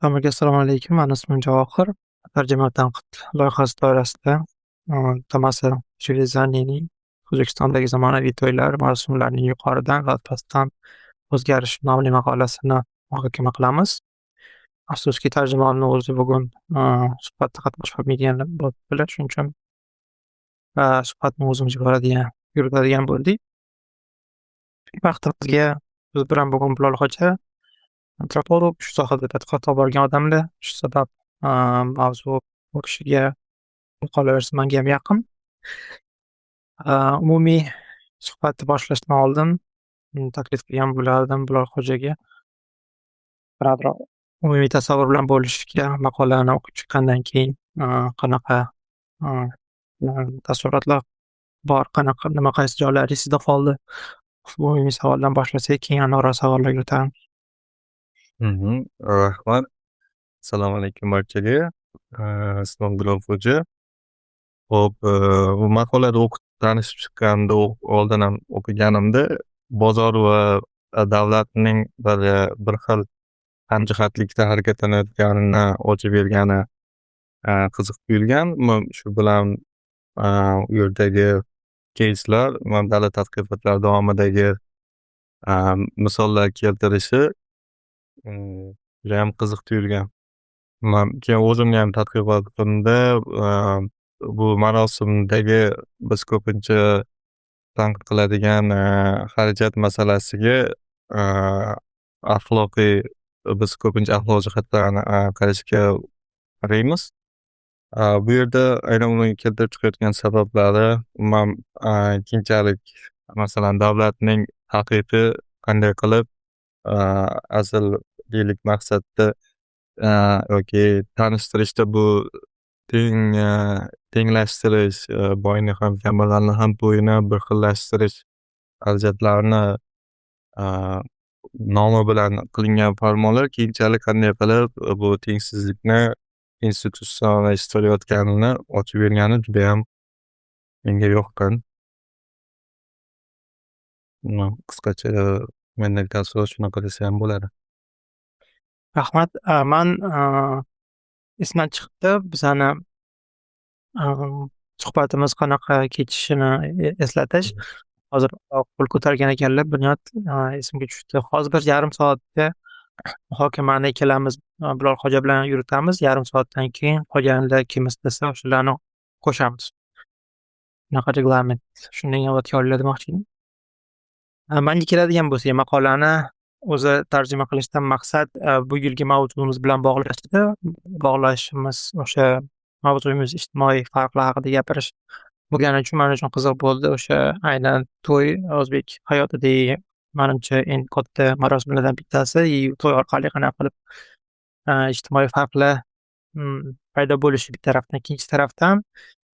Hammaga assalomu alaykum. Mani ismim Javohir. Tarjima va tanqid loyihasi doirasida Tommaso Shveysariyaning O'zbekistondagi zamonaviy to'ylar mavsumlarining yuqoridan va pastdan o'zgarishi nomli maqolasini muhokama qilamiz. Afsuski tarjimonning o'zi bugun suhbatda qatnashib olmaydigan bo'libdilar. Shuning uchun suhbatni o'zimiz yuritadigan bo'ldik. Vaqtimizga biz bilan bugun Bilol Xo'ja, antropolog, shu sohada tadqiqot olib borgan odamlar. Shu sabab mavzu bu kishiga qolaversa menga ham yaqin. Umumiy suhbatni boshlashdan oldin taklif qilgan bo'lardim Bilol Xo'jaga biroz umumiy tasavvur bilan bo'lishishga, maqolani o'qib chiqqandan keyin qanaqa taassurotlar bor, nima qaysi joylari esida qoldi. Umumiy savoldan boshlasak, keyin aniqroq savollarga o'tamiz. Rahmat. Assalomu alaykum barchaga. Ismim Bilol Xo'ja. Xo'p, bu maqolada o'qib tanishib chiqqanda oldin ham o'qiganimda bozor va davlatning bir xil hamjihatlikda harakatlanayotganini ochib bergani qiziq tuyulgan. Shu bilan u yerdagi keyslar, davlat tadqiqotlari davomidagi misollar keltirishi judayam qiziq tuyulgan. Keyin o'zimga ham tadqiqotimda bu marosimdagi biz ko'pincha tanqid qiladigan xarajat masalasiga biz ko'pincha axloqiy jihatdan qarashga qaraymiz. Bu yerda aynan uni keltirib chiqayotgan sabablari keyinchalik masalan davlatning haqiqiy qanday qilib asl deylik maqsadda yoki tanishtirishda bu tenglashtirish, boyni ham kambag'alni ham to'yini bir xillashtirish xarajatlarini nomi bilan qilingan farmonlar keyinchalik qanday qilib bu tengsizlikni institutsionallashtirayotganini ochib bergani judayam menga yoqqan. Qisqacha mendagi taassurot shunaqa desam bo'ladi. Rahmat. Man esimdan chiqdi, bizani suhbatimiz qanaqa kechishini eslatish. Hozir qo'l ko'targan ekanlar, bunyod esimga tushdi. Hozir bir yarim soatga muhokamani ikkalamiz Bilol Xo'ja bilan yuritamiz. Yarim soatdan keyin qolganlar kim istasa o'shalarni qo'shamiz. Shunaqa reglament. Shundan avvalgi oylar demoqchi edim. Menga keladigan bo'lsa, maqolani o'zi tarjima qilishdan maqsad bu yilgi mavzuimiz bilan bog'lashimiz o'sha mavzuyimiz ijtimoiy farqlar haqida gapirish bo'lgani uchun men uchun qiziq bo'ldi. O'sha aynan to'y o'zbek hayotidagi menimcha eng katta marosimlardan bittasi. To'y orqali qanaqa qilib ijtimoiy farqlar paydo bo'lishi bir tarafdan, ikkinchi tarafdan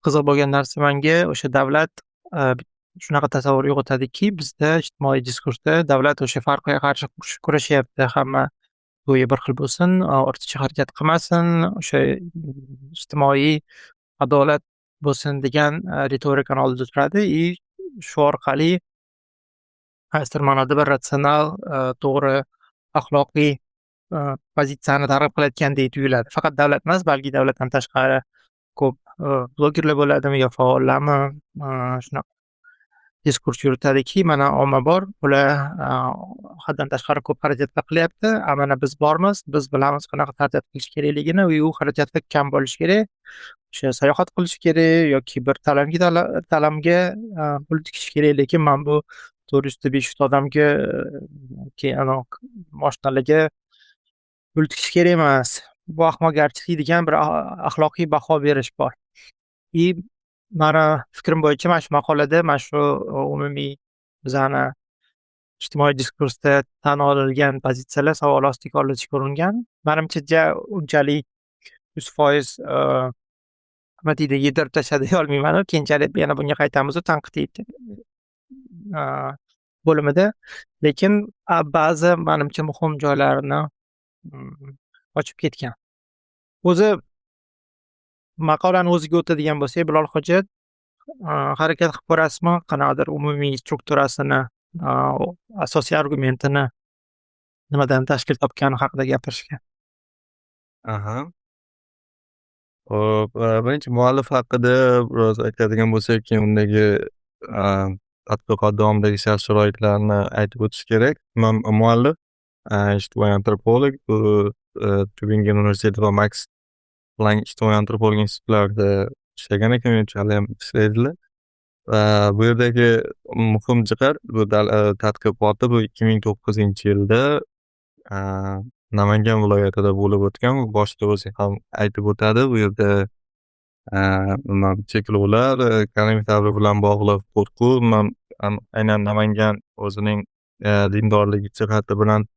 qiziq bo'lgan narsa menga o'sha davlat shunaqa tasavvur uyg'otadiki, bizda ijtimoiy diskursda davlat o'sha farqqa qarshi kurashyapti. Hamma to'yi bir xil bo'lsin, ortiqcha xarajat qilmasin, o'sha ijtimoiy adolat bo'lsin degan ritorikani oldida turadi. Shu orqali qaysidir ma'noda bir ratsional, to'g'ri, axloqiy pozitsiyani targ'ib qilayotgandek tuyuladi. Faqat davlat emas, balki davlatdan tashqari ko'p blogerlar bo'ladimi yo faollarmi shunaqa diskurs yuritadiki, mana ommabor, ular haddan tashqari ko'p xarajatlar qilyapti. Mana biz bormiz, biz bilamiz qanaqa xarajat qilish kerakligini, u xarajatlar kam bo'lishi kerak. O'sha sayohat qilish kerak yoki bir ta'limga pul tikish kerak. Lekin men bu 400-500 odamga moshinalarga pul tikish kerak emas. Bu ahmoqgarchilik degan bir axloqiy baho berish bor. Mani fikrim bo'yicha mana shu maqolada mana shu umumiy bizani ijtimoiy diskursda tan olingan pozitsiyalar savol ostiga olinishiga uringan. Menimcha unchalik 100% nima deydi, yedirib tashladi deya olmayman. Keyinchalik yana bunga qaytamiz tanqidiy bo'limida. Lekin ba'zi menimcha muhim joylarini ochib ketgan. O'zi maqolani o'ziga o'tadigan bo'lsak, Bilol Xo'ja harakat qilib ko'rasizmi, qanaqadir umumiy strukturasini, asosiy argumentini nimadan tashkil topgani haqida gapirishga? Aha. Hop, birinchi muallif haqida biroz aytadigan bo'lsak, undagi, aaa, tadqiqot davomidagi shart-sharoitlarni aytib o'tish kerak. Muallif, ijtimoiy antropolog, bu, Tübingen universiteti va Max Planck ijtimoiy antropolog institutlarida ishlagan ekan, menimcha haliyam ishlaydilar. Va bu yerdagi muhim jihat bu tadqiqoti bu 2009-yilda, aaa, Namangan viloyatida bo'lib o'tgan. Boshida o'zi ham aytib o'tadi. Bu yerda cheklovlar, koronavirus bilan bog'liq qo'rquv, aynan Namangan o'zining, dindorligi jihati bilan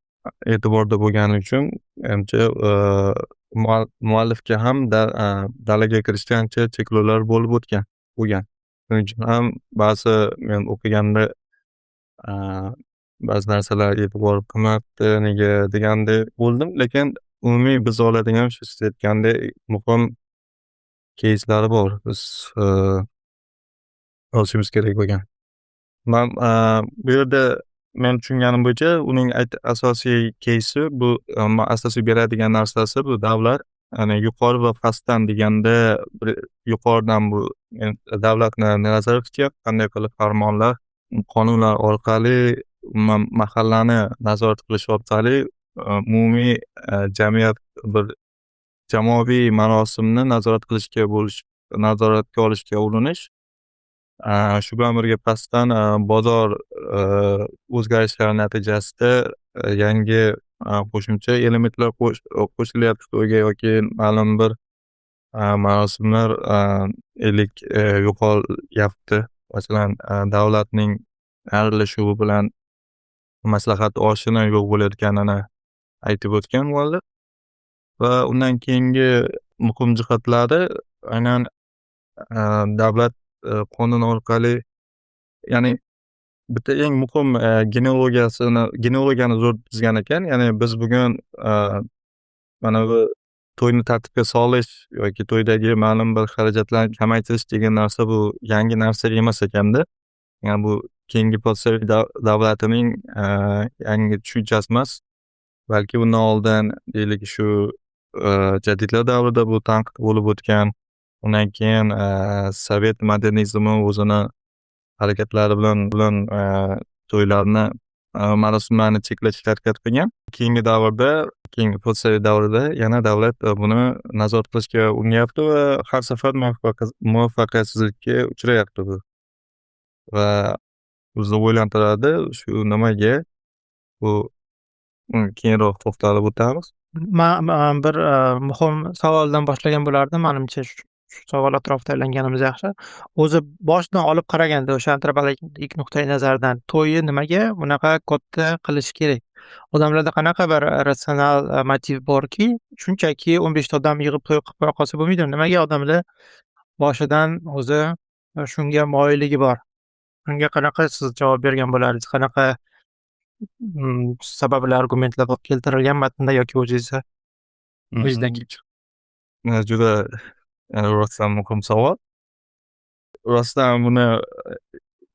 e'tiborda bo'lgani uchun menimcha, muallifga ham dalaga kirishda ancha cheklovlar bo'lgan. Shuning uchun ham ba'zi men o'qiganda, aaa, ba'zi narsalar e'tibor qilmabdi, nega degandek bo'ldim. Lekin umumiy biz oladigan shu siz aytgandek muhim keyslari bor. Biz, olishimiz kerak bo'lgan. Bu yerda men tushunganim bo'yicha uning asosiy keysi bu, asosiy beradigan narsasi bu davlat, ya'ni yuqori va pastdan deganda yuqoridan bu davlatni nazarda tutyapti. Qanday qilib farmonlar, qonunlar orqali mahallani nazorat qilish orqali, umumiy, jamiyat bir jamoaviy marosimni nazoratga olishga urinish. Shu bilan birga pastdan, bozor, o'zgarishlari natijasida, yangi, qo'shimcha elementlar qo'shilyapti to'yga yoki ma'lum bir, marosimlar, yo'qolyapti. Masalan, davlatning aralashuvi bilan maslahat oshini yo'q bo'layotganini aytib o'tgan muallif va undan keyingi muhim jihatlari aynan, davlat, qonun orqali, ya'ni bitta eng muhim, genealogiyani zo'r tuzgan ekan. Ya'ni biz bugun, mana bu to'yni tartibga solish yoki to'ydagi ma'lum bir xarajatlarni kamaytirish degan narsa bu yangi narsa emas ekanda. Ya'ni bu keyingi podshohlik davlatining, yangi tushunchasi emas. Balki bundan oldin deylik shu, jadidlar davrida bu tanqid bo'lib o'tgan. Undan keyin, sovet modernizmi o'zini harakatlari bilan, to'ylarni, marosimlarni cheklashga harakat qilgan. Keyingi podshohlik davrida yana davlat, buni nazorat qilishga urinyapti va har safar muvaffaqiyatsizlikka uchrayapti bu. Va bizni o'ylantiradi shu nimaga bu, keyinroq to'xtalib o'tamiz. Bir muhim savoldan boshlagan bo'lardim. Menimcha shu savol atrofida aylanganimiz yaxshi. O'zi boshidan olib qaraganda o'sha antropologik nuqtai nazardan to'yni nimaga bunaqa katta qilish kerak? Odamlarda qanaqa bir ratsional motiv borki, shunchaki 15 ta odam yig'ib to'y qilib qo'ya qolsa bo'lmaydimi? Nimaga odamlar boshidan o'zi shunga moyilligi bor? Bunga qanaqa siz javob bergan bo'lardingiz? Qanaqa sabablar, argumentlar keltirilgan matnda yoki o'zingizdan kelgan? Juda, rostdan muhim savol. Rostdan buni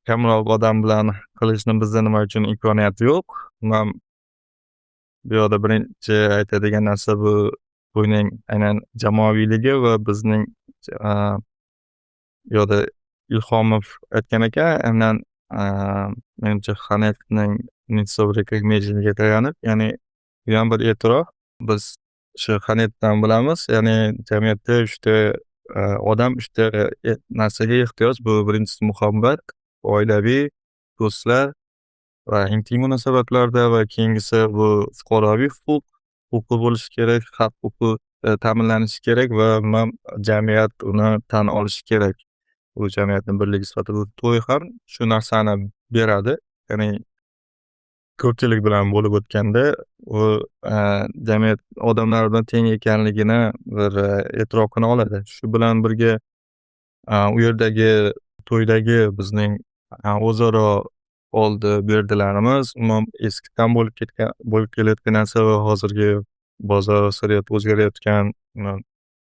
kamroq odam bilan qilishni bizda nima uchun imkoniyati yo'q? Man bu yoqda birinchi aytadigan narsa bu to'yning aynan jamoaviyligi va bizning, bu yoqda Ilhomov aytgan ekan, aynan, menimcha Xanetning imaginiga tayanib, ya'ni bu ham bir e'tirof. Biz shu Xanetdan bilamiz, ya'ni jamiyatda 3 ta, odam 3 ta narsaga ehtiyoj. Bu birinchisi muhabbat, oilaviy, do'stlar va intim munosabatlarda va keyingisi bu fuqaroviy huquqi bo'lishi kerak, haq-huquqi, ta'minlanishi kerak va jamiyat uni tan olishi kerak. Bu jamiyatning birligi sifatida to'y ham shu narsani beradi. Ya'ni ko'pchilik bilan bo'lib o'tganda u, jamiyat odamlar bilan teng ekanligini bir, e'tirof qila oladi. Shu bilan birga, u yerdagi to'ydagi bizning, o'zaro oldi-berdilarimiz eskidan bo'lib kelayotgan narsa va hozirgi bozor siri o'zgarayotgan,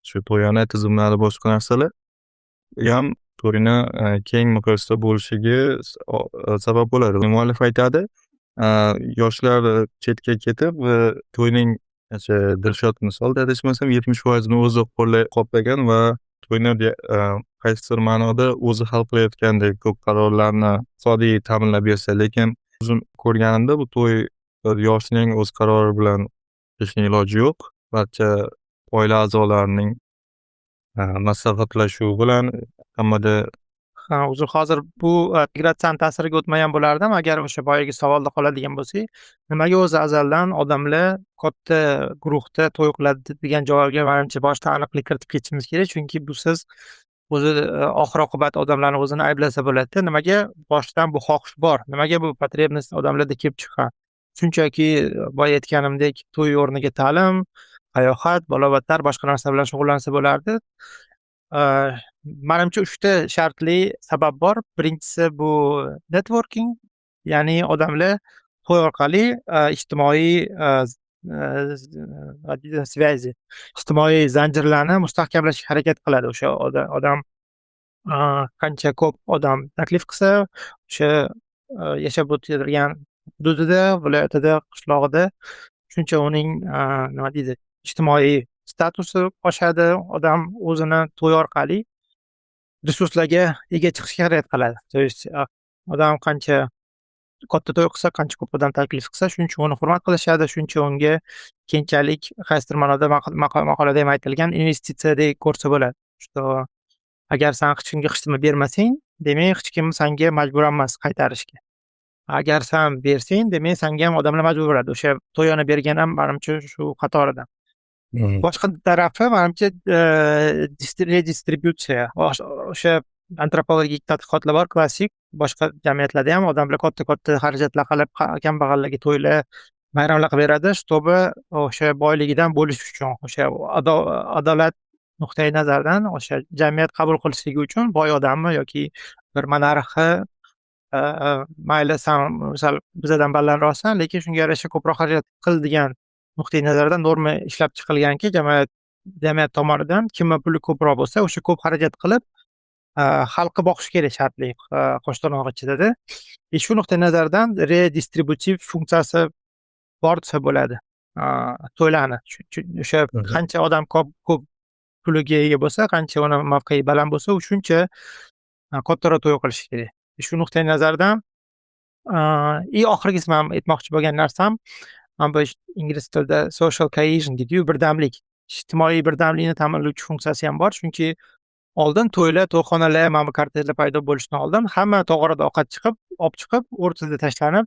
shu to'yona tizimlari boshqa narsalar ham to'yni, keng miqyosda bo'lishiga sabab bo'ladi. Muallif aytadi, yoshlar chetga ketib, to'yning O'sha Dilshod misolda adashmasam 70% o'zi qoplagan va to'yni qaysidir ma'noda o'zi hal qilayotgandek ko'p qarorlarni iqtisodiy ta'minlab bersa, lekin o'zim ko'rganimda bu to'y bir yoshning o'z qarori bilan qilishning iloji yo'q. Barcha oila a'zolarining maslahatlashuvi bilan hammada Ha, uzr, hozir bu migratsiyani ta'siriga o'tmagan bo'lardim agar o'sha boyagi savolda qoladigan bo'lsak, nimaga o'zi azaldan odamlar katta guruhda to'y qiladi degan javobga manimcha boshida aniqlik kiritib ketishimiz kerak. Chunki busiz o'zi oxir oqibat odamlarni o'zini ayblasa bo'ladida. Nimaga boshidan bu xohish bor? Nimaga bu потребность odamlarda kelib chiqqan? Shunchaki boya aytganimdek to'y o'rniga ta'lim, sayohat, bola-bachlar, boshqa narsa bilan shug'ullansa bo'lardi. Manimcha 3 ta shartli sabab bor. Birinchisi bu networking, ya'ni odamlar to'y orqali ijtimoiy связи, ijtimoiy zanjirlarni mustahkamlashga harakat qiladi. O'sha odam qancha ko'p odam taklif qilsa, o'sha yashab o'tirgan hududida, viloyatida, qishlog'ida shuncha uning nima deydi, ijtimoiy statusi oshadi. Odam o'zini to'y orqali resurslarga ega chiqishga harakat qiladi. То есть odam qancha katta to'y qilsa, qancha ko'p odam taklif qilsa, shuncha uni hurmat qilishadi, shuncha unga keyinchalik qaysidir ma'noda maqolada ham aytilgan investitsiyadek ko'rsa bo'ladi. Что agar san hech kimga hech nima bermasang, demak hech kim sanga majbur emas qaytarishga. Agar san bersang, demak sanga ham odamlar majbur bo'ladi. O'sha to'yini bergan ham manimcha shu qatoridan. Boshqa tarafi manimcha redistributsiya. O'sha antropologik tadqiqotlar bor, klassik. Boshqa jamiyatlarda ham odamlar katta xarajatlar qilib kambag'allarga to'ylar, bayramlar qilib beradi, чтобы o'sha boyligidan bo'lish uchun, o'sha adolat nuqtai nazaridan o'sha jamiyat qabul qilishligi uchun boy odammi yoki bir monarxi mayli san misol bizadan balandroqsan, lekin shunga yarasha ko'proq xarajat qil degan nuqtai nazardan norma ishlab chiqilganki, jamiyat tomonidan kimni puli ko'proq bo'lsa, o'sha ko'p xarajat qilib xalqni boqish kerak shartli qo'shtirnoq ichidada. Shu nuqtai nazardan redistributiv funksiyasi bor desa bo'ladi to'ylarni. O'sha qancha odam ko'p puliga ega bo'lsa, qancha uni mavqei baland bo'lsa, shuncha kattaroq to'y qilish kerak. Shu nuqtai nazardan oxirgisi men aytmoqchi bo'lgan narsam, bu ingliz tilida social cohesion deydi-yu, birdamlik. Ijtimoiy birdamlikni ta'minlovchi funksiyasi ham bor, chunki oldin to'ylar, to'yxonalar, mana bu kortejlar paydo bo'lishidan oldin hamma to'g'rida ovqat olib chiqib, o'rtada tashlanib,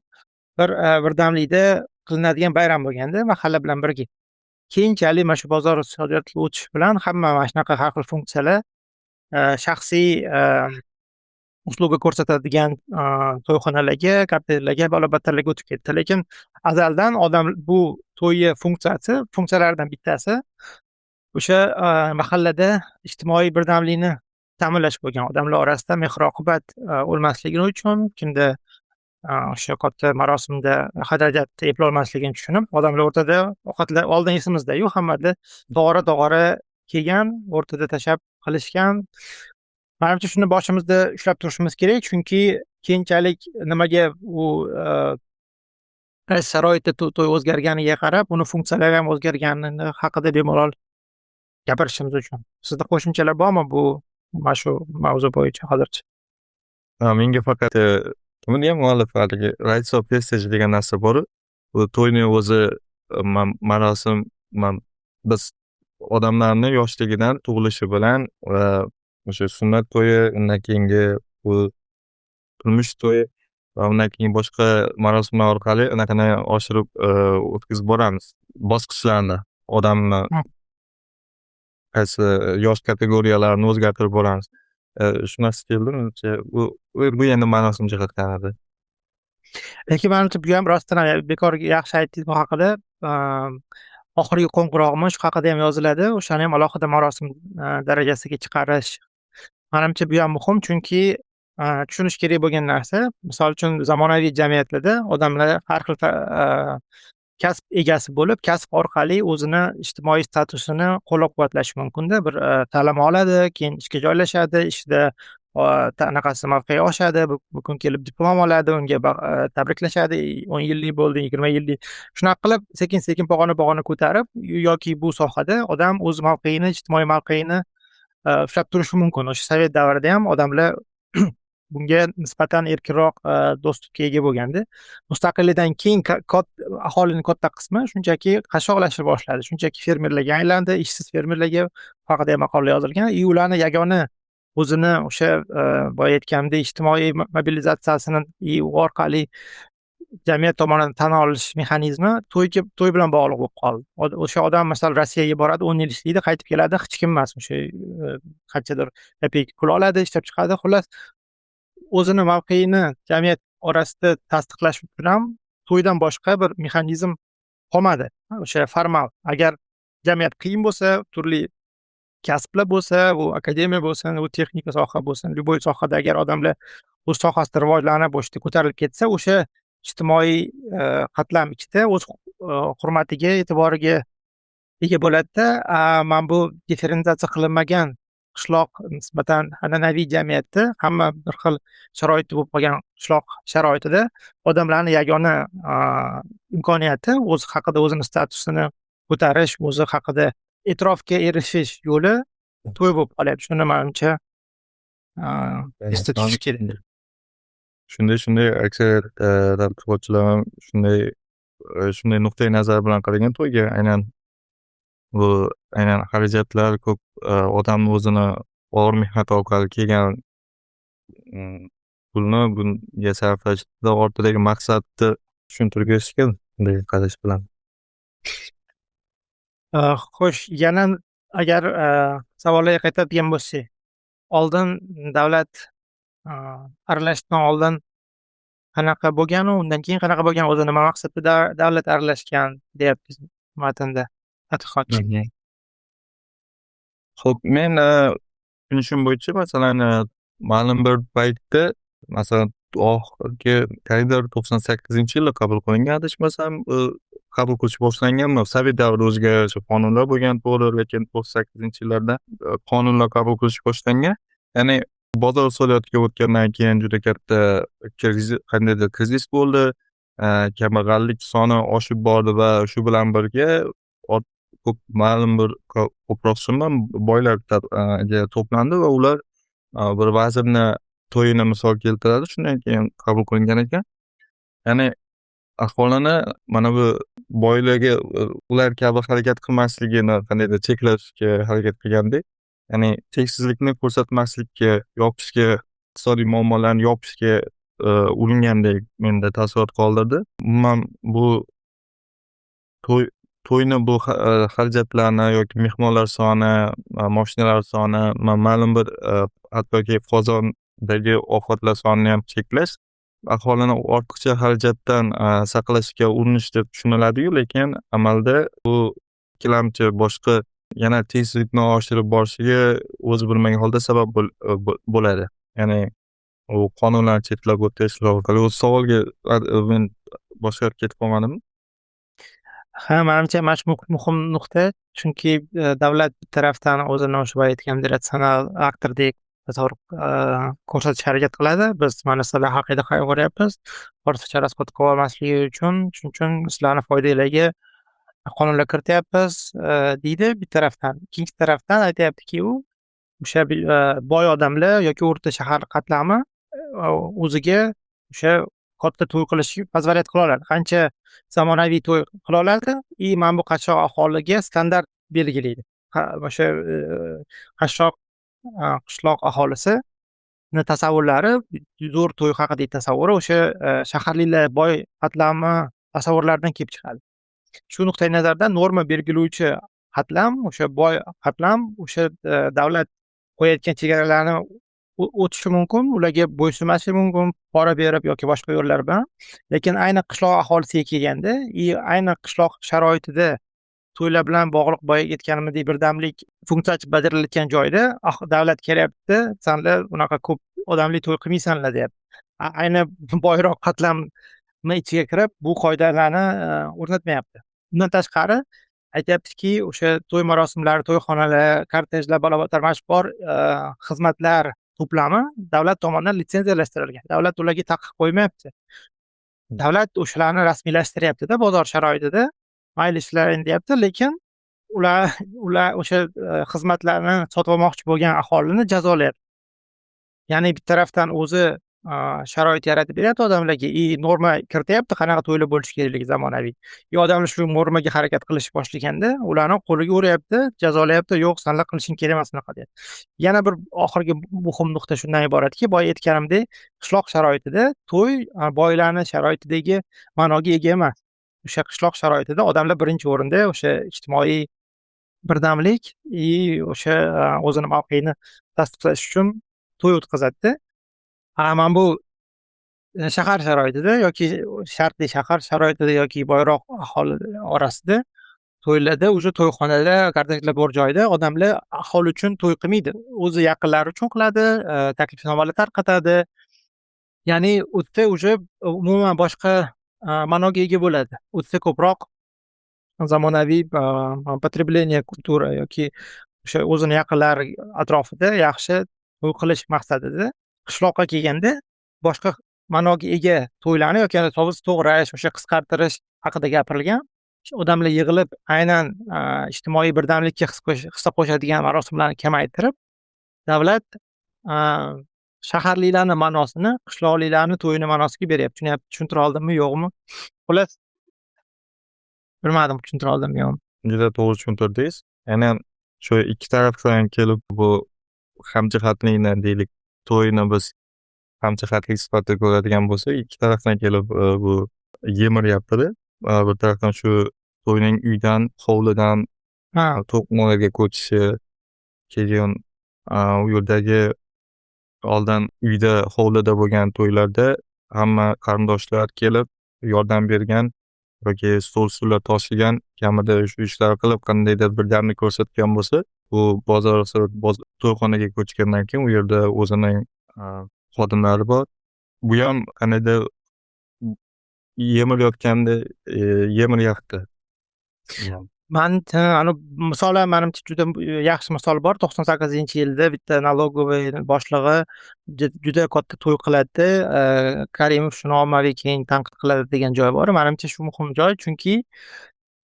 bir birdamlikda qilinadigan bayram bo'lganda, mahalla bilan birga. Keyinchalik mana shu bozor iqtisodiyotiga o'tish bilan hamma mana shunaqa har xil funksiyalar shaxsiy usluga ko'rsatadigan to'yxonalarga, kortejlarga, bola-bachchalarga o'tib ketdi. Lekin azaldan odam bu to'yi funksiyalaridan bittasi o'sha mahallada ijtimoiy birdamlikni ta'minlash bo'lgan. Odamlar orasida mehr-oqibat o'lmasligini uchun, kimda o'sha katta marosimda xarajatni eplolmasligini tushunib, odamlar o'rtada ovqatlar oldin esimizda-yu, hammada dog'ora kelgan, o'rtada tashlab qilishgan. Menimcha shuni boshimizda ushlab turishimiz kerak, chunki keyinchalik nimaga u sharoitda to'y o'zgarganiga qarab, uni funksiyalari ham o'zgargani haqida bemalol gapirishimiz uchun. Sizda qo'shimchalar bormi bu mana shu mavzu bo'yicha hozircha? Menga faqat buni ham muallif haligi rites of passage degan narsa bor. Bu to'yni o'zi marosim biz odamlarni yoshligidan tug'ilishi bilan va o'sha sunnat to'yi, undan keyingi bu turmush to'yi va undan keyin boshqa marosimlar orqali anaqani oshirib o'tkazib boramiz. Bosqichlarni, odamni qaysi yosh kategoriyalarini o'zgartirib boramiz. Shu narsa keldimi? Bu endi marosim jihatdan edi. Lekin menimcha bu ham rostdan bekor yaxshi aytdingiz bu haqida. Oxirgi qo'ng'irog'imiz shu haqida ham yoziladi. O'shani ham alohida marosim darajasiga chiqarish menimcha bu ham muhim, chunki tushunish kerak bo'lgan narsa, misol uchun zamonaviy jamiyatlarda odamlar har xil kasb egasi bo'lib, kasb orqali o'zini ijtimoiy statusini qo'llab-quvvatlashi mumkin-da. Bir ta'lim oladi, keyin ishga joylashadi, ishda anaqasi mavqei oshadi, bu kun kelib diplom oladi, unga tabriklashadi, 10 yillik bo'ldi, 20 yillik. Shunaqa qilib sekin-sekin pog'ona-pog'ona ko'tarib, yoki bu sohada odam o'z mavqeini, ijtimoiy mavqeini ushlab turishi mumkin. O'sha sovet davrida ham odamlar bunga nisbatan erkinroq dostupga ega bo'lganda, mustaqillikdan keyin aholining katta qismi shunchaki qashshoqlashib boshladi, shunchaki fermerlarga aylandi, ishsiz fermerlarga haqida maqola yozilgan. Ularni yagona o'zini o'sha boya aytganimdek ijtimoiy mobilizatsiyasini orqali jamiyat tomonidan tan olish mexanizmi to'y bilan bog'liq bo'lib qoldi. O'sha odam masalan Rossiyaga boradi, 10 yil ishlaydi, qaytib keladi, hech kim emas, o'sha qanchadir kopeyka pul oladi, ishlab chiqadi. Xullas, o'zini mavqeini jamiyat orasida tasdiqlash uchun ham to'ydan boshqa bir mexanizm qolmadi. O'sha formal. Agar jamiyat qiyin bo'lsa, turli kasblar bo'lsa, u akademiya bo'lsin, u texnika soha bo'lsin, любой sohada agar odamlar o'z sohasida rivojlanib, o'sha ko'tarilib ketsa, o'sha ijtimoiy qatlam ichida o'z hurmatiga, e'tiboriga ega bo'ladida, mana bu differensiatsiya qilinmagan qishloq nisbatan an'anaviy jamiyatda hamma bir xil sharoitda bo'lib qolgan qishloq sharoitida odamlarni yagona imkoniyati o'zi haqida, o'zini statusini ko'tarish, o'zi haqida e'tirofga erishish yo'li to'y bo'lib qolyapti. Shuni menimcha esda tutish kerak. Shunday aksariyat tadqiqotchilar ham shunday nuqtai nazar bilan qaragan to'yga. Aynan xarajatlar ko'p, odamni o'zini og'ir mehnat orqali kelgan pulni bunga sarflashda ortidagi maqsadni tushuntirib berishgan bunday qarash bilan. Xo'sh, yana agar savollarga qaytadigan bo'lsak, oldin davlat aralashishdan oldin qanaqa bo'lgan, undan keyin qanaqa bo'lgan, o'zi nima maqsadda davlat aralashgan deyapmiz matnda tadqiqotchi. Xo'p, men tushunishim bo'yicha masalan ma'lum bir paytda, masalan oxirgi qaniydir 98-yilda qabul qilingan, adashmasam, qabul qilish boshlanganmi? Sovet davrida o'zgaruvchi qonunlar bo'lgan to'g'ri, lekin 98-yillarda qonunlar qabul qilish boshlangan. Ya'ni bozor iqtisodiyotiga o'tgandan keyin juda katta qandaydir krizis bo'ldi, kambag'allik soni oshib bordi va shu bilan birga ma'lum bir ko'proq summa boylar to'plandi va ular bir vazirni to'yini misol keltiradi, shundan keyin qabul qilingan ekan. Ya'ni aholini mana bu boylarga ular kabi harakat qilmasligini qandaydir cheklashga harakat qilgandek, ya'ni tengsizlikni ko'rsatmaslikka, yopishga, iqtisodiy muammolarni yopishga uringandek menda taassurot qoldirdi. Umuman bu to'yni bu xarajatlarni yoki mehmonlar soni, mashinalar soni, ma'lum bir hattoki qozondagi ovqatlar sonini ham cheklash aholini ortiqcha xarajatdan saqlashga urinish deb tushuniladi-yu, lekin amalda bu ikkilamchi boshqa yana tezlikni oshirib borishiga o'zi bilmagan holda sabab bo'ladi. Ya'ni u qonunlarni chetlab o'tish orqali. O'z savolga men boshqa ketib qolmadimmi? Ha, menimcha mana shu muhim nuqta, chunki davlat bir tarafdan o'zini o'sha boya aytgan ratsional aktordek tasavvur ko'rsatishga harakat qiladi. Biz mana sizlar haqida qayg'uryapmiz, ortiqcha rasxod qilib olmasligi uchun, shuning uchun sizlarni foydanglarga qonunlar kirityapmiz deydi bir tarafdan. Ikkinchi tarafdan aytyaptiki, u o'sha boy odamlar yoki o'rta shahar qatlami o'ziga o'sha katta to'y qilishga pozolyat qila oladi. Qancha zamonaviy to'y qila oladi, mana bu qashshoq aholiga standart belgilaydi. O'sha qashshoq qishloq aholisini tasavvurlari, zo'r to'y haqidagi tasavvuri o'sha shaharliklar boy qatlami tasavvurlaridan kelib chiqadi. Shu nuqtai nazardan norma belgilovchi qatlam, o'sha boy qatlam, o'sha davlat qo'yayotgan chegaralarni o'tishi mumkin, ularga bo'ysunmasligi mumkin, pora berib yoki boshqa yo'llar bilan. Lekin ayni qishloq aholisiga kelganda, ayni qishloq sharoitida to'ylar bilan bog'liq boya aytganimizdek birdamlik funksiya bajarilayotgan joyda davlat kelyapti, sanlar unaqa ko'p odamli to'y qilmaysanlar deyapti. Ayni boyroq qatlamni ichiga kirib bu qoidalarni o'rnatmayapti. Bundan tashqari aytyaptiki, o'sha to'y marosimlari, to'yxonalar, kortejlar, balobatar mashhur xizmatlar to'plami davlat tomonidan litsenziyalashtirilgan. Davlat ularga taqiq qo'ymayapti. Davlat o'shalarni rasmiylashtiryapti-da bozor sharoitida. Mayli ishlaring deyapti, lekin ular o'sha xizmatlarni sotib olmoqchi bo'lgan aholini jazolayapti. Ya'ni bir tarafdan o'zi sharoit yaratib beryapti odamlarga, norma kirityapti qanaqa to'ylar bo'lishi kerakligi zamonaviy. Odamlar shu normaga harakat qilish boshlaganda ularni qo'liga uryapti, jazolayapti, yo'q senlar qilishing kerak emas unaqa deyapti. Yana bir oxirgi muhim nuqta shundan iboratki, boya aytganimdek, qishloq sharoitida to'y boylarni sharoitidagi ma'noga ega emas. O'sha qishloq sharoitida odamlar birinchi o'rinda o'sha ijtimoiy birdamlik o'sha o'zini mavqeini tasdiqlash uchun to'y o'tkazadi-da. Mana bu shahar sharoitida yoki shartli shahar sharoitida yoki boyroq aholi orasida to'ylarda o'sha to'yxonada, konsertlar bor joyda odamlar aholi uchun to'y qilmaydi. O'zi yaqinlari uchun qiladi, taklifnomalar tarqatadi. Ya'ni u yerda o'sha umuman boshqa ma'noga ega bo'ladi. U yerda ko'proq zamonaviy потребление kultura yoki o'sha o'zini yaqinlari atrofida yaxshi to'y qilish maqsadida qishloqqa kelganda boshqa ma'noga ega to'ylarni yoki tovus to'g'rash, o'sha qisqartirish haqida gapirilgan. Odamlar yig'ilib aynan ijtimoiy birdamlikka hissa qo'shadigan marosimlarni kamaytirib, davlat shaharliklarni ma'nosini qishloqliklarni to'yini ma'nosiga beryapti. Tushuntira oldimmi, yo'qmi? Xullas, bilmadim tushuntira oldimmi, yo'qmi? Juda to'g'ri tushuntirdingiz. Aynan shu ikki tarafdan kelib bu hamjihatlikni deylik, to'yni biz hamjihatlik sifatida ko'radigan bo'lsak, ikki tarafdan kelib bu yemiryapti-da. Bir tarafdan shu to'yning uydan, hovlidan to'qmoqlarga ko'chishi, keyin u yerdagi oldin uyda, hovlida bo'lgan to'ylarda hamma qarindoshlar kelib yordam bergan yoki stol-stullar toshigan, kamida shu ishlar qilib qandaydir birdamlik ko'rsatgan bo'lsa, bu bozor to'yxonaga ko'chgandan keyin u yerda o'zining xodimlari bor. Bu ham qandaydir yemiryapti. Misollar menimcha juda yaxshi misol bor. 98-yilda bitta налоговый boshlig'i juda katta to'y qiladi. Karimov shuni ommaviy keyin tanqid qiladi degan joy bor. Menimcha shu muhim joy, chunki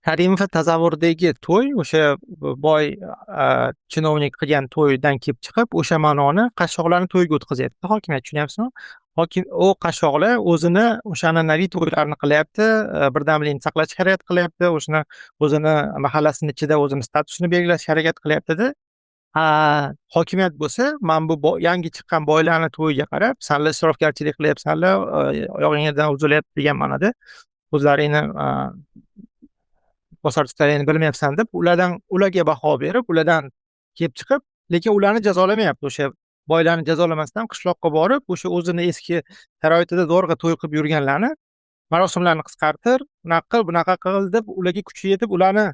Karimov tasavvuridagi to'y o'sha boy chinovnik qilgan to'ydan kelib chiqib, o'sha ma'noni qashshoqlarni to'yiga o'tkazyapti hokimiyat, tushunyapsizmi? U qashshoqlar o'zini o'sha an'anaviy to'ylarni qilyapti, birdamlikni saqlashga harakat qilyapti, o'zini mahallasini ichida o'zini statusini belgilashga harakat qilyapti-da. Hokimiyat bo'lsa, mana bu yangi chiqqan boylarni to'yiga qarab, senlar isrofgarchilik qilyapsanlar, oyog'ingdan uzilyapti degan ma'noda o'zlaringni bosar-tustaringni bilmayapsan deb ularga baho berib, ulardan kelib chiqib, lekin ularni jazolamayapti. O'sha boylarni jazolamasdan qishloqqa borib, o'sha o'zini eski sharoitida zo'rg'a to'y qilib yurganlarni marosimlarni qisqartir, bunaqa qil deb ularga kuchi yetib ularni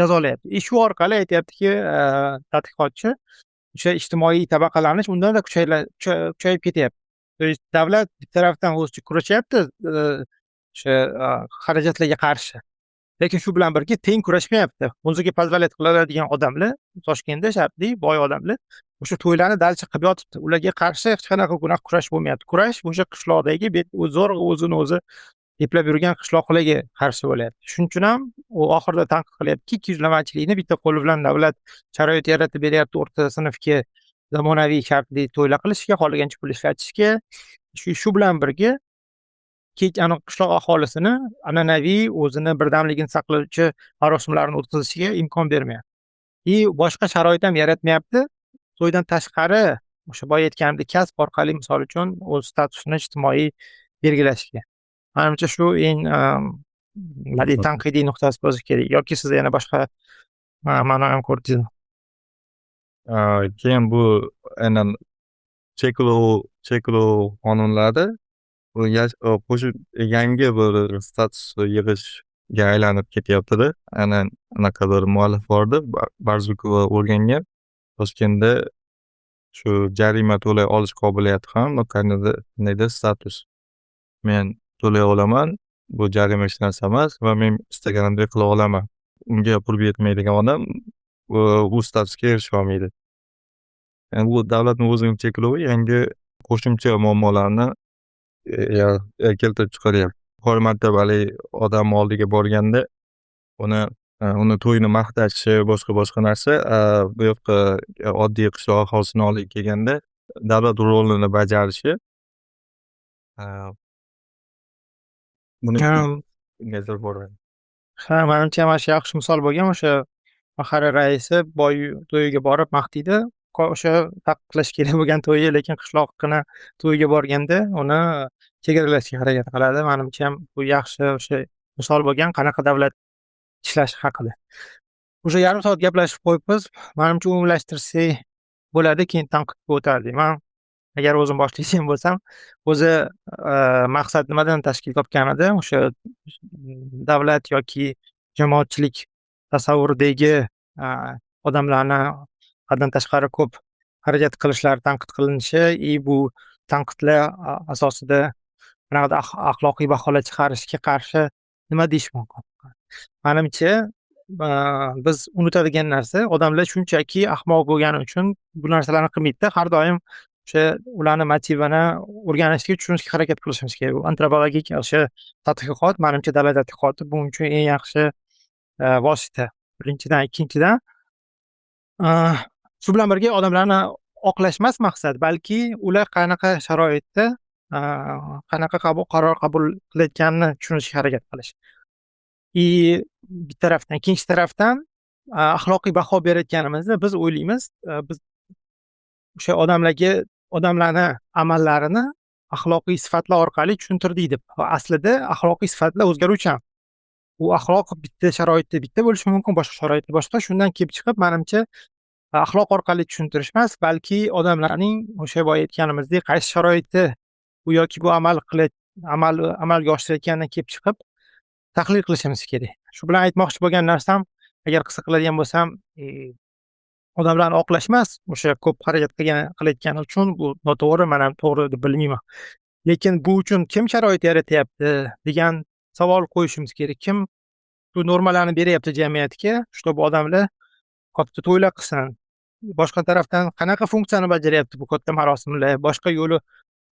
jazolayapti. Shu orqali aytyaptiki, tadqiqotchi, o'sha ijtimoiy tabaqalanish undan-da kuchayib ketyapti. То есть davlat bir tarafdan o'zicha kurashyapti o'sha xarajatlarga qarshi. Lekin shu bilan birga teng kurashmayapti. O'ziga poзволять qiladigan odamlar, Toshkentda shartli boy odamlar o'sha to'ylarni dalcha qilib yotibdi. Ularga qarshi hech qanaqa gunoh kurash bo'lmayapti. Kurash o'sha qishloqdagi zo'rg'a o'zini o'zi eplab yurgan qishloqlarga qarshi bo'lyapti. Shuning uchun ham u oxirida tanqid qilyaptiki, ikkiyuzlamachilikni bitta qo'li bilan davlat sharoit yaratib beryapti o'rta sinfga zamonaviy shartli to'ylar qilishga, xohlagancha pul ishlatishga. Shu bilan birga qishloq aholisini an'anaviy o'zini birdamligini saqlovchi marosimlarni o'tkazishiga imkon bermayapti. Boshqa sharoit ham yaratmayapti. To'ydan tashqari o'sha boya aytganimdek kasb orqali misol uchun o'z statusini ijtimoiy belgilashga. Menimcha shu eng tanqidiy nuqtasi bo'lishi kerak. Yoki siz yana boshqa ma'no ham ko'rdingizmi? Keyin bu aynan cheklov qonunlari qo'shib yangi bir status yig'ishga aylanib ketyapti-da. Aynan anaqa bir muallif bordi, Barzukova o'rgangan. Toshkentda shu jarima to'lay olish qobiliyati ham qandaydir status. Men to'lay olaman, bu jarima hech narsa emas va men istaganimdek qila olaman. Unga pul yetmaydigan odam bu statusga erisha olmaydi. bu davlatning o'zining cheklovi yangi qo'shimcha muammolarni keltirib chiqaryapti. Yuqori martabali odam oldiga borganda uni to'yini maqtashi, boshqa narsa, bu yoqqa oddiy qishloq aholisini oldiga kelganda davlat rolini bajarishi buni ilgari boradi. Ha, manimcha mana shu yaxshi misol bo'lgan. O'sha mahalla raisi boy to'yiga borib maqtaydi. O'sha taqiqlash kerak bo'lgan to'yi, lekin qishloqqina to'yiga borganda uni chegaralashga harakat qiladi. Manimcha ham bu yaxshi o'sha misol bo'lgan, qanaqa davlat ishlashi haqida. O'sha yarim soat gaplashib qo'yibmiz. Manimcha umumlashtirsak bo'ladi, keyin tanqidga o'tardik. Man agar o'zim boshlaydigan bo'lsam, o'zi maqsad nimadan tashkil topganida, o'sha davlat yoki jamoatchilik tasavvuridagi odamlarni haddan tashqari ko'p xarajat qilishlari tanqid qilinishi, bu tanqidlar asosida bunaqa axloqiy baholar chiqarishga qarshi nima deyish mumkin? Manimcha, biz unutadigan narsa, odamlar shunchaki ahmoq bo'lgani uchun bu narsalarni qilmaydi. Har doim o'sha ularni motivini o'rganishga, tushunishga harakat qilishimiz kerak. Bu antropologik o'sha tadqiqot, manimcha davlat tadqiqoti buning uchun eng yaxshi vosita. Birinchidan, ikkinchidan, shu bilan birga odamlarni oqlash emas maqsad, balki ular qanaqa sharoitda qanaqa qaror qabul qilayotganini tushunishga harakat qilish. Bir tarafdan, ikkinchi tarafdan axloqiy baho berayotganimizda biz o'ylaymiz, biz o'sha odamlarni amallarini axloqiy sifatlar orqali tushuntirdik deb. Aslida axloqiy sifatlar o'zgaruvchan. U axloq bitta sharoitda bitta bo'lishi mumkin, boshqa sharoitda boshqa. Shundan kelib chiqib, manimcha, axloq orqali tushuntirish emas, balki odamlarning o'sha boya aytganimizdek qaysi sharoitda u yoki bu amalga oshirayotganidan kelib chiqib tahlil qilishimiz kerak. Shu bilan aytmoqchi bo'lgan narsam, agar qisqa qiladigan bo'lsam, odamlarni oqlash emas, o'sha ko'p xarajat qilayotgani uchun bu noto'g'ri, men ham to'g'ri deb bilmayman. Lekin bu uchun kim sharoit yaratyapti degan savol qo'yishimiz kerak. Kim bu normalarni beryapti jamiyatga, чтобы odamlar katta to'ylar qilsin. Boshqa tarafdan qanaqa funksiyani bajaryapti bu katta marosimlar? Boshqa yo'li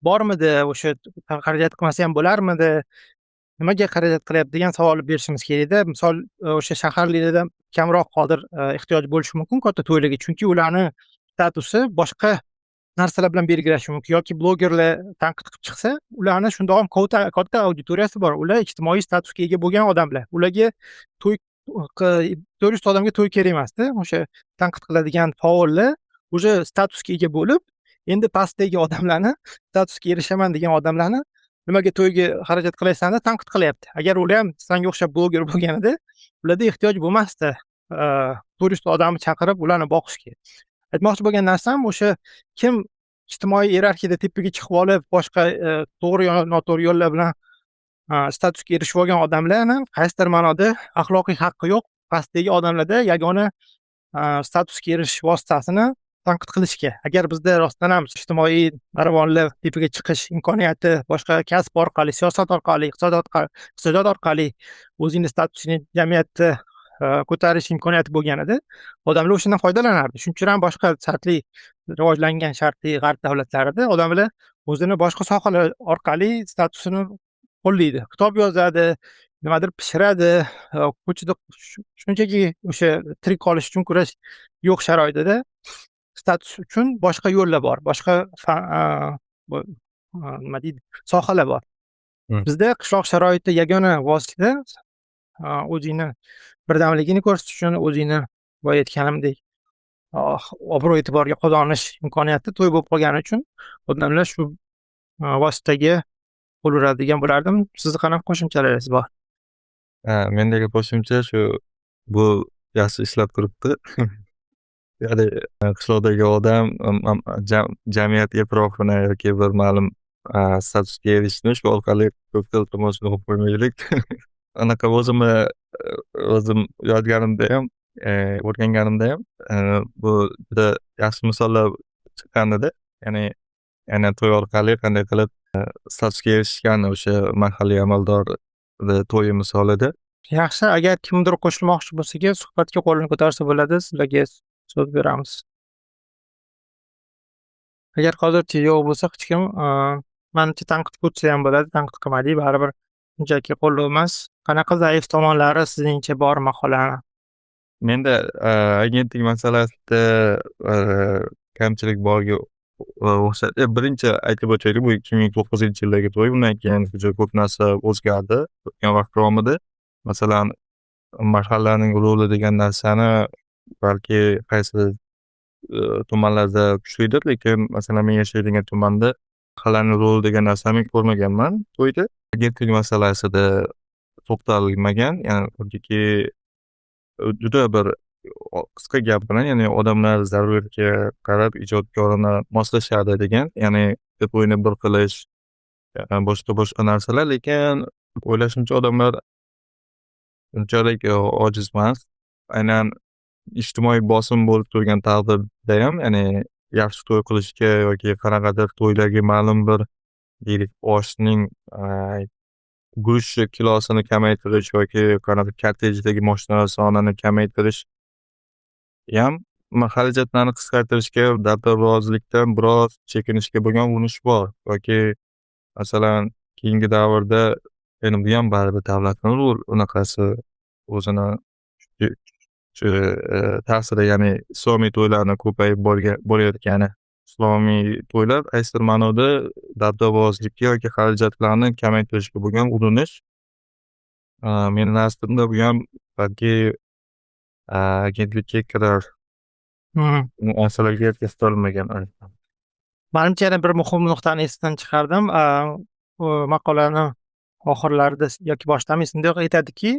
bormidi? O'sha xarajat qilmasa ham bo'larmidi? Nimaga xarajat qilyapti degan savolni berishimiz kerak-da. Misol, o'sha shaharlarda kamroq qodir ehtiyoj bo'lishi mumkin katta to'ylarga, chunki ularni statusi boshqa narsalar bilan belgilashi mumkin. Yoki blogerlar tanqid qilib chiqsa, ularni shundoq ham katta auditoriyasi bor. Ular ijtimoiy statusga ega bo'lgan odamlar. Ularga to'y 400 ta odamga to'y kerak emasda. O'sha tanqid qiladigan faollar o'sha statusga ega bo'lib, endi pastdagi odamlarni, statusga erishaman degan odamlarni nimaga to'yga xarajat qilaysan deb tanqid qilyapti. Agar ular ham senga o'xshab bloger bo'lganida, ularda ehtiyoj bo'lmasdi 400 ta odamni chaqirib ularni boqishga. Aytmoqchi bo'lgan narsam, o'sha kim ijtimoiy iyerarxiyada tepaga chiqib olib, boshqa to'g'ri yo noto'g'ri yo'llar bilan statusga erishib olgan odamlarni qaysidir ma'noda axloqiy haqqi yo'q pastdagi odamlarda yagona statusga erishish vositasini tanqid qilishga. Agar bizda rostdan ham ijtimoiy maravonlar tepaga chiqish imkoniyati boshqa kasb orqali, siyosat orqali, iqtisodiyot orqali o'zini statusini jamiyatda ko'tarish imkoniyati bo'lganida, odamlar o'shandan foydalanardi. Shuning uchun ham boshqa rivojlangan sharqiy g'arb davlatlarida odamlar o'zini boshqa sohalar orqali statusini qo'llaydi. Kitob yozadi, nimadir pishiradi, ko'chada shunchaki o'sha tirik qolish uchun kurash yo'q sharoitida status uchun boshqa yo'llar bor, boshqa nima deydi, sohalar bor. Bizda qishloq sharoitida yagona vosita o'zingni birdamligini ko'rsatish uchun, o'zingni boya aytganimdek obro' e'tiborga qozonish imkoniyati to'y bo'lib qolgani uchun odamlar shu vositaga qo'l uradigan bo'lardim. Sizni qanaqa qo'shimchalaringiz bor? Mendagi qo'shimcha shu, bu yaxshi ishlab turibdi. Ya'ni qishloqdagi odam jamiyat e'tirofini yoki bir ma'lum statusga erishishni shu orqali ko'p iltimos qilib qo'ymaylik. Anaqa o'zim yozganimda ham, o'rganganimda ham bu juda yaxshi misollar chiqqanida, ya'ni to'y orqali qanday qilib statusga erishgan o'sha mahalliy amaldorni to'yi misolida. Yaxshi, agar kimdir qo'shilmoqchi bo'lsa, suhbatga qo'lini ko'tarsa bo'ladi. Sizlarga so'z beramiz. Agar hozircha yo'q bo'lsa hech kim, manimcha tanqid ham bo'ladi, tanqid qilmaylik, baribir shunchaki qo'llov emas. Qanaqa zaif tomonlari sizningcha bor maqolani? Menda agentlik masalasida kamchilik borga o'xshaydi. Birinchi aytib o'taylik, bu 2009-yildagi to'y. Undan keyin juda ko'p narsa o'zgardi o'tgan vaqt davomida. Masalan, mahallaning roli degan narsani balki qaysi tumanlarda kuchlidir, lekin masalan men yashaydigan tumanda mahallaning roli degan narsani ko'rmaganman to'yda. Agentlik masalasida to'xtalmagan, ya'ni xuddi juda bir qisqa gap bilan, ya'ni odamlar zaruratga qarab ijodkorona moslashadi degan, ya'ni to'yni bir qilish, boshqa narsalar. Lekin o'ylashimcha odamlar unchalik ojiz emas. Aynan ijtimoiy bosim bo'lib turgan taqdirda ham, ya'ni yaxshi to'y qilishga yoki qanaqadir to'ydagi ma'lum bir deylik oshning go'sht kilosini kamaytirish yoki qanaqa kortejdagi mashinalar sonini kamaytirish ham xarajatlarni qisqartirishga, davlat rozilikdan biroz chekinishga bo'lgan urinish bor. Yoki masalan keyingi davrda endi bu ham baribir davlatning unaqasi o'zini ta'siri, ya'ni islomiy to'ylarni ko'payib bo'layotgani. Islomiy to'ylar qaysidir ma'noda dabdababozlikka yoki xarajatlarni kamaytirishga bo'lgan urinish. Meni nazdimda bu ham balki agentlikka kirar masalaga yetkazib Manimcha yana bir muhim nuqtani esdan chiqardim. U maqolani oxirlarida yoki boshidami esimda yo'q, aytadiki,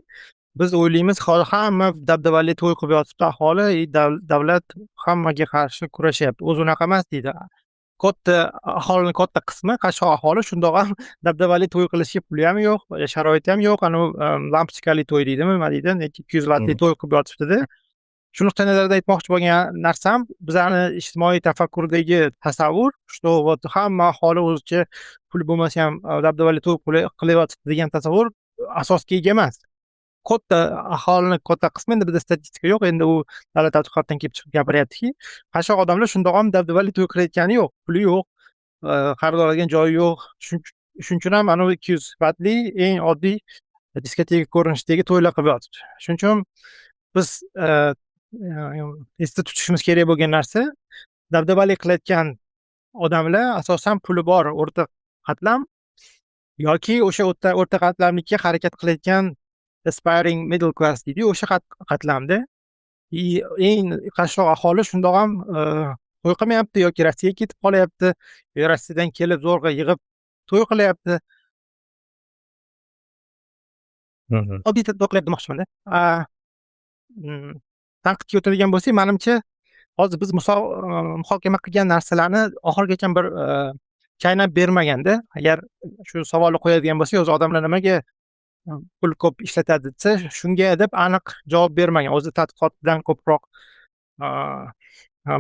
biz o'ylaymiz hamma dabdabali to'y qilib yotibdi aholi, davlat hammaga qarshi kurashyapti. O'zi unaqa emas deydi. Aholining katta qismi, qashshoq aholi shundoq ham dabdabali to'y qilishga puli ham yo'q, sharoiti ham yo'q. Lampochkali to'y deydimi, nima deydi, 200 latli to'y qilib yotibdi-da. Shu nuqtai nazarda aytmoqchi bo'lgan narsam, bizani ijtimoiy tafakkurdagi tasavvur, что вот hamma aholi o'zicha puli bo'lmasa ham dabdabali to'y qilyotibdi degan tasavvur asosga ega emas. Katta aholini katta qismi, endi bizda statistika yo'q, endi u davlat tadqiqotdan kelib chiqib gapiryaptiki, qashshoq odamlar shundoq ham dabdabali to'y qilayotgani yo'q, puli yo'q, qarz oladigan joyi yo'q. Shuning uchun ham anavi 200 vatli eng oddiy diskoteka ko'rinishidagi to'ylar qilib yotibdi. Shuning uchun biz esda tutishimiz kerak bo'lgan narsa, dabdabali qilayotgan odamlar asosan puli bor o'rta qatlam yoki o'sha o'rta qatlamlikka harakat qilayotgan aspiring middle class deydi, o'sha qatlamda eng qashshoq aholi shundoq ham to'y qilmayapti yoki Rossiyaga ketib qolyapti, Rossiyadan kelib zo'rg'a yig'ib to'y qilyapti. Oddiy to'y qilyapti demoqchiman-da. Tanqidga o'tadigan bo'lsak, manimcha hozir biz muhokama qilgan narsalarni oxirigacha bir chaynab bermaganda, agar shu savolni qo'yadigan bo'lsak, o'zi odamlar nimaga pul ko'p ishlatadi desa, shunga deb aniq javob bermagan. O'zi tadqiqotdan ko'proq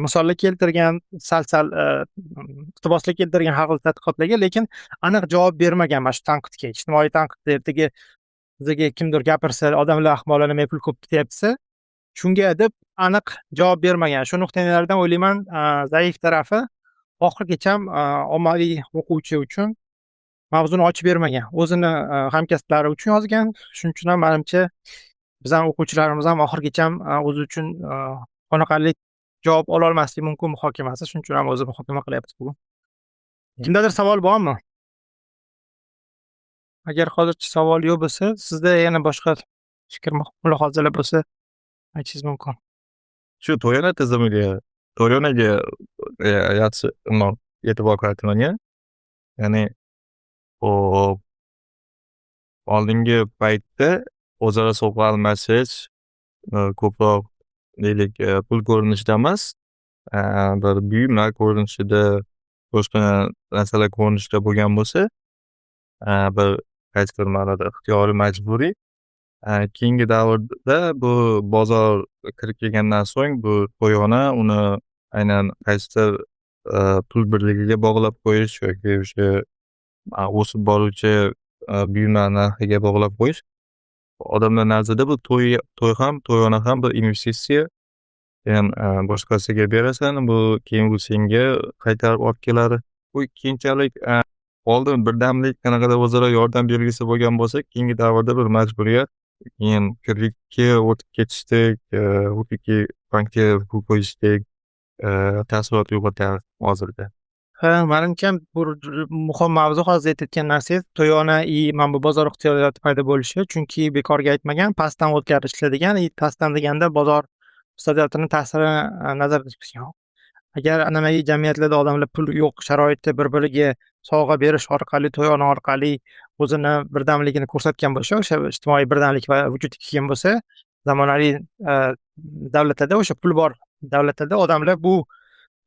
misollar keltirgan, sal iqtiboslar keltirgan har xil tadqiqotlarga, lekin aniq javob bermagan mana shu tanqidga. Ijtimoiy tanqidda ertaga bizga kimdir gapirsa, odamlar ahmoqlar nimaga pul ko'p ketyapti, shunga deb aniq javob bermagan. Shu nuqtai nazardan o'ylayman, zaif tarafi oxirigacha ommaviy o'quvchi uchun mavzuni ochib bermagan. O'zini hamkasblari uchun yozgan. Shuning uchun ham menimcha bizning o'quvchilarimiz ham oxirigacha o'zi uchun qoniqarli javob ola olmasligi mumkin muhokamasi. Shuning uchun ham o'zi muhokama qilyapti bugun. Kimdadir savol bormi? Agar hozircha savol yo'q bo'lsa, sizda yana boshqa fikr mulohazalar bo'lsa aytishingiz mumkin. Shu to'yona tizimiga, to'yonaga yaxshi e'tibor qaratmagan. Ya'ni oldingi paytda o'zaro sovg'a almashish ko'proq deylik pul ko'rinishida emas, bir buyumlar ko'rinishida, boshqa narsalar ko'rinishida bo'lgan bo'lsa, bir qaysidir ma'noda ixtiyoriy, majburiy. Keyingi davrda bu bozor kirib kelgandan so'ng bu to'yona uni aynan qaysidir pul birligiga bog'lab qo'yish yoki o'sha o'sib boruvchi buyumlar narxiga bog'lab qo'yish odamlar nazarida bu to'y ham, to'yona ham bir investitsiya keyin boshqasiga berasan, keyin bu senga qaytarib olib keladi. Bu keyinchalik oldin birdamlik qanaqadir o'zaro yordam belgisi bo'lgan bo'lsa, keyingi davrda bir majburiyat, keyin kreditga o'tib ketishdek, huquqiy bankka pul qo'yishdek taassurot uyg'otadi hozirda. Ha, manimcha bu muhim mavzu hozir aytayotgan narsangiz to'yona mana bu bozor iqtisodiyoti paydo bo'lishi, chunki bekorga aytmagan, pastdan o'tkazish ishlaydigan, pastdan deganda bozor iqtisodiyotini ta'sirini nazarda tutgan. Agar an'anaviy jamiyatlarda odamlar pul yo'q sharoitda bir-biriga sovg'a berish orqali, to'yona orqali o'zini birdamligini ko'rsatgan bo'lsa, o'sha ijtimoiy birdamlik va vujudga kelgan bo'lsa, zamonaviy davlatlarda, o'sha pul bor davlatlarda odamlar bu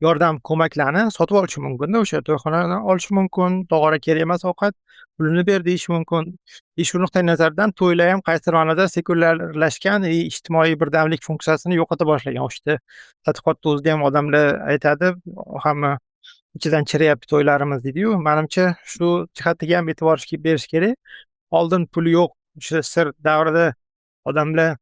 yordam ko'maklarni sotib olishi mumkin-da, o'sha to'yxonadan olishi mumkin, tog'ora kerak emas ovqat, pulini ber deyishi mumkin. Shu nuqtai nazardan to'ylar ham qaysidir ma'noda sekulyarlashgan, ijtimoiy birdamlik funksiyasini yo'qota boshlagan. O'shda tadqiqotda o'zida ham odamlar aytadi, hamma ichidan chirayapti to'ylarimiz deydi-yu. Menimcha shu jihatiga ham e'tibor berish kerak. Oldin puli yo'q, o'sha sir davrida odamlar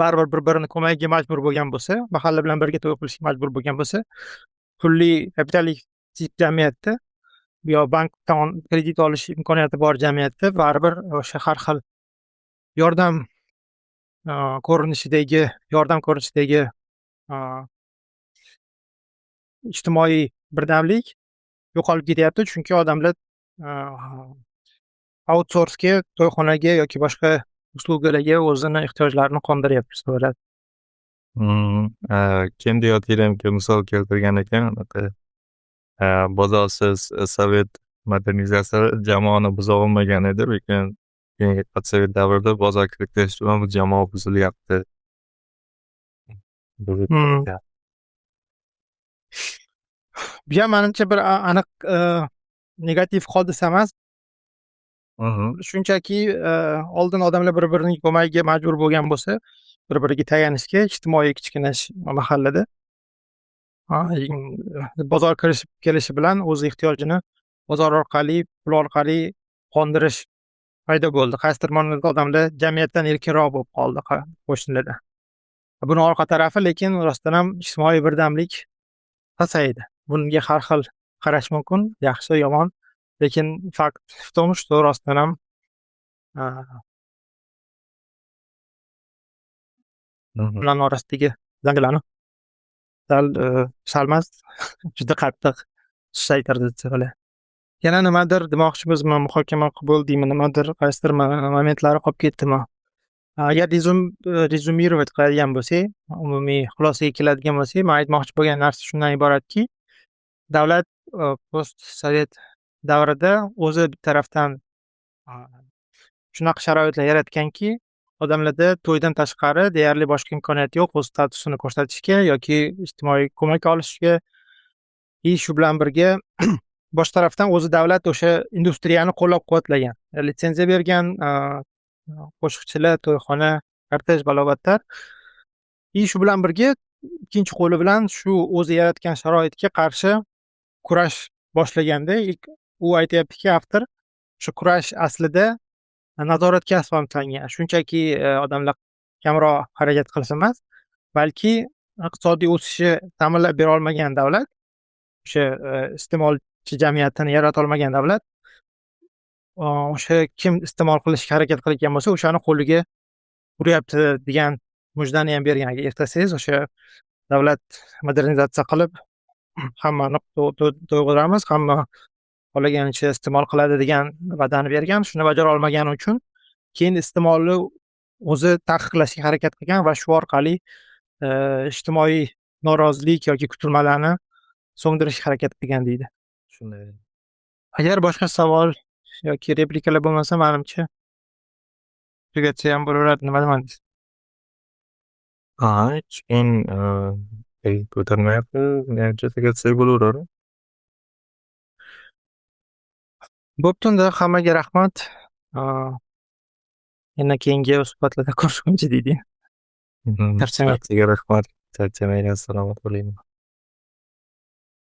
baribir bir-birini ko'magiga majbur bo'lgan bo'lsa, mahalla bilan birga to'y qilishga majbur bo'lgan bo'lsa, pulli kapitalistik jamiyatda yo bankdan kredit olish imkoniyati bor jamiyatda baribir o'sha har xil yordam ko'rinishidagi ijtimoiy birdamlik yo'qolib ketyapti, chunki odamlar outsourcega, to'yxonaga yoki boshqa uslugalarga o'zini ehtiyojlarini qondiryapti. Kendi yotiramga misol keltirgan ekan, bozorsiz sovet modernizatsiyasi jamoani buza olmagan edi, lekin keyingi sovet davrida bozor kiritish bilan bu jamoa buzilyapti. Bu ham menimcha bir aniq negativ hodisa emas. Shunchaki oldin odamlar bir-birining ko'magiga majbur bo'lgan bo'lsa, bir-biriga tayanishga ijtimoiy kichkina mahallada bozor kirishib kelishi bilan o'z ehtiyojini bozor orqali, pul orqali qondirish paydo bo'ldi. Qaysidir ma'noda odamlar jamiyatdan erkinroq bo'lib qoldi qo'shnilarda. Buni orqa tarafi lekin rostdan ham ijtimoiy birdamlik pasaydi. Bunga har xil qarash mumkin, yaxshi, yomon, lekin fakt в том, что rostdan ham bilan orasidagi zanglarni salmas juda qattiq susaytirdi desalar. Yana nimadir demoqchimizmi, muhokama qildimi, nimadir qaysidir momentlari qolib ketdimi? Agar rezumirovat qiladigan bo'lsak, umumiy xulosaga keladigan bo'lsak, men aytmoqchi bo'lgan narsa shundan iboratki, davlat post sovet davrida o'zi bir tarafdan shunaqa sharoitlar yaratganki, odamlarda to'ydan tashqari deyarli boshqa imkoniyat yo'q o'z statusini ko'rsatishga yoki ijtimoiy ko'mak olishga. Shu bilan birga boshqa tarafdan o'zi davlat o'sha industriyani qo'llab-quvvatlagan, litsenziya bergan, qo'shiqchilar, to'yxona, kortej, balobatlar. Shu bilan birga ikkinchi qo'li bilan shu o'zi yaratgan sharoitga qarshi kurash boshlaganda, u aytayaptiki, avtor, shu kurash aslida nazoratga asoslangan. Shunchaki odamlar kamroq harakat qilsa emas, balki iqtisodiy o'sishi ta'minlab bera olmagan davlat, o'sha iste'molchi jamiyatini yarata olmagan davlat, o'sha kim iste'mol qilishga harakat qilayotgan bo'lsa, o'shani qo'liga uryapti degan mujdani ham bergan. Agar ertasangiz o'sha davlat modernizatsiya qilib hammani to'yg'iramiz, hamma xohlaganicha iste'mol qiladi degan va'dani bergan, shuni bajara olmagani uchun keyin iste'molni o'zi taqiqlashga harakat qilgan va shu orqali ijtimoiy norozilik yoki kutilmalarni so'ndirishga harakat qilgan deydi. Shunday. Agar boshqa savol yoki replikalar bo'lmasa, menimcha tugatsa ham bo'laveradi. Nima deysiz? Hech kim ko'tarmayapti, menimcha tugatsak bo'laveradi. Bo'pti, hammaga rahmat. Yana keyingi suhbatlarda ko'rishguncha deydi. Sizga rahmat. Charchamaysiz, salomat bo'ling.